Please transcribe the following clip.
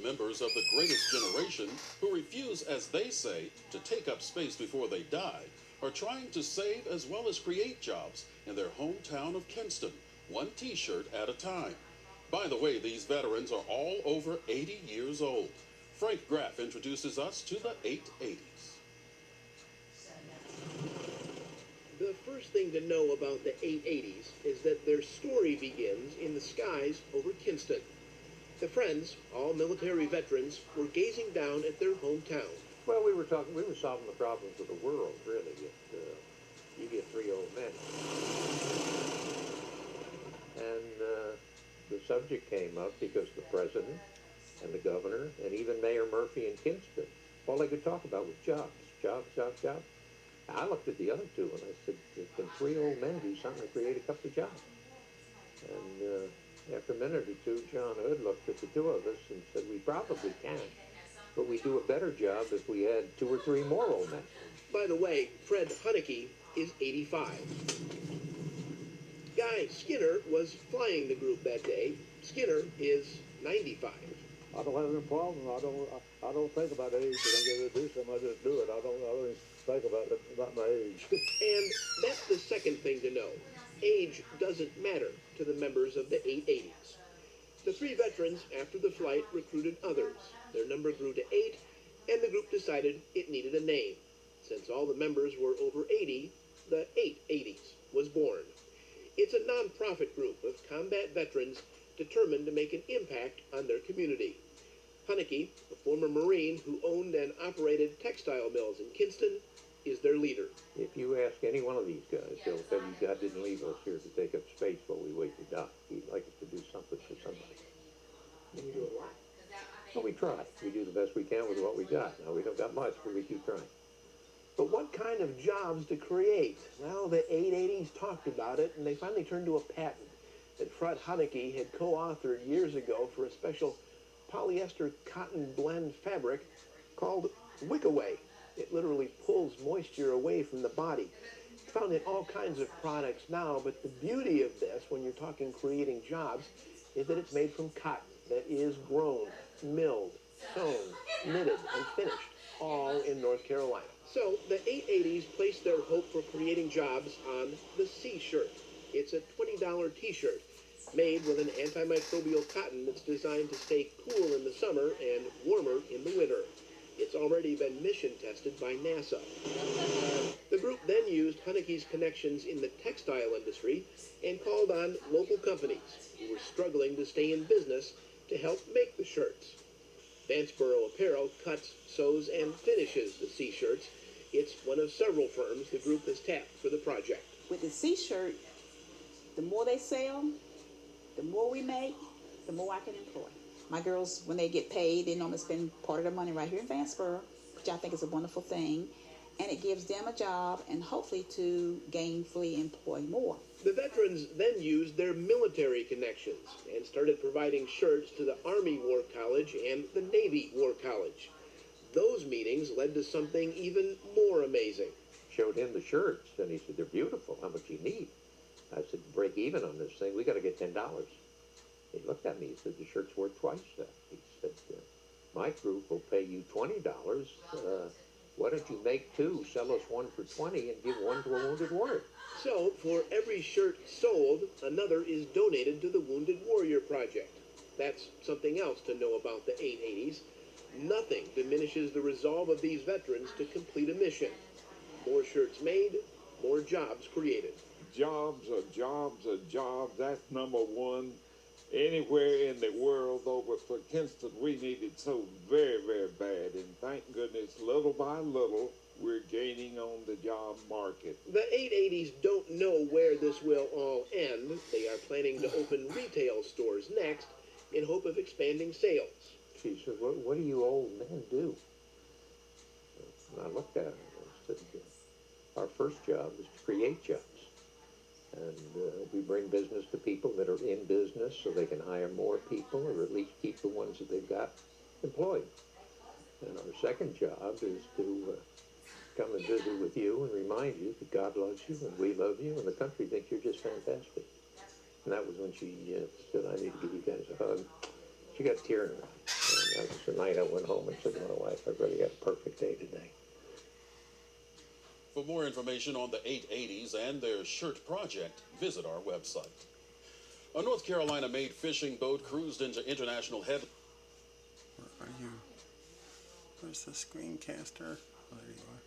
members of the greatest generation who refuse, as they say, to take up space before they die, are trying to save as well as create jobs in their hometown of Kinston, one T-shirt at a time. By the way, these veterans are all over 80 years old. Frank Graff introduces us to the 880s. The first thing to know about the 880s is that their story begins in the skies over Kinston. The Friends, all military veterans, were gazing down at their hometown. Well, we were solving the problems of the world, really. You get three old men. And the subject came up because the president and the governor and even Mayor Murphy in Kinston, all they could talk about was jobs, jobs, jobs, jobs. I looked at the other two and I said, can three old men do something to create a couple of jobs? And after a minute or two, John Hood looked at the two of us and said, we probably can, but we do a better job if we had two or three more old men. By the way, Fred Hunnicky is 85. Guy Skinner was flying the group that day. Skinner is 95. I don't have any problem. I don't think about age. If I'm going to do something, I just do it. I don't even think about my age. And that's the second thing to know. Age doesn't matter to the members of the 880s. The three veterans, after the flight, recruited others. Their number grew to 8, and the group decided it needed a name. Since all the members were over 80, the 880s was born. It's a non-profit group of combat veterans determined to make an impact on their community. Hunnicky, a former Marine who owned and operated textile mills in Kinston, is their leader. If you ask any one of these guys, they'll tell you God didn't leave us here to take up space while we wait to die. He'd like us to do something for somebody. And you do a lot. Well, we try. We do the best we can with what we got. Now, we don't got much, but we keep trying. But what kind of jobs to create? Well, the 880s talked about it, and they finally turned to a patent that Fred Hunnicky had co-authored years ago for a special polyester cotton blend fabric called Wickaway. It literally pulls moisture away from the body. It's found in all kinds of products now, but the beauty of this, when you're talking creating jobs, is that it's made from cotton that is grown, milled, sewn, knitted, and finished, all in North Carolina. So the 880s placed their hope for creating jobs on the C-shirt. It's a $20 T-shirt made with an antimicrobial cotton that's designed to stay cool in the summer and warmer in the winter. It's already been mission tested by NASA. The group then used Hunnicky's connections in the textile industry and called on local companies who were struggling to stay in business to help make the shirts. Vanceboro Apparel cuts, sews, and finishes the C-shirts. It's one of several firms the group has tapped for the project. With the C-shirt, the more they sell, the more we make, the more I can employ. My girls, when they get paid, they normally spend part of their money right here in Vanceboro, which I think is a wonderful thing. And it gives them a job and hopefully to gainfully employ more. The veterans then used their military connections and started providing shirts to the Army War College and the Navy War College. Those meetings led to something even more amazing. Showed him the shirts, and he said, they're beautiful. How much do you need? I said, break even on this thing. We got to get $10. He looked at me. He said, the shirt's worth twice that. He said, my group will pay you $20. Why don't you make two, sell us one for $20, and give one to a wounded warrior? So, for every shirt sold, another is donated to the Wounded Warrior Project. That's something else to know about the 880s. Nothing diminishes the resolve of these veterans to complete a mission. More shirts made, more jobs created. Jobs are jobs are jobs. That's number one. Anywhere in the world, though, but for Kinston, we need it so very, very bad. And thank goodness, little by little, we're gaining on the job market. The 880s don't know where this will all end. They are planning to open retail stores next in hope of expanding sales. She said, what do you old men do? And I looked at her and I said, our first job is to create jobs. And we bring business to people that are in business so they can hire more people or at least keep the ones that they've got employed. And our second job is to come and visit with you and remind you that God loves you and we love you and the country thinks you're just fantastic. And that was when she said, I need to give you guys a hug. She got a tear in her eye. And that was the night I went home and said to my wife, I've really got a perfect day today. For more information on the 880s and their shirt project, visit our website. A North Carolina-made fishing boat cruised into international head. Where are you? Where's the screencaster? Oh, there you are.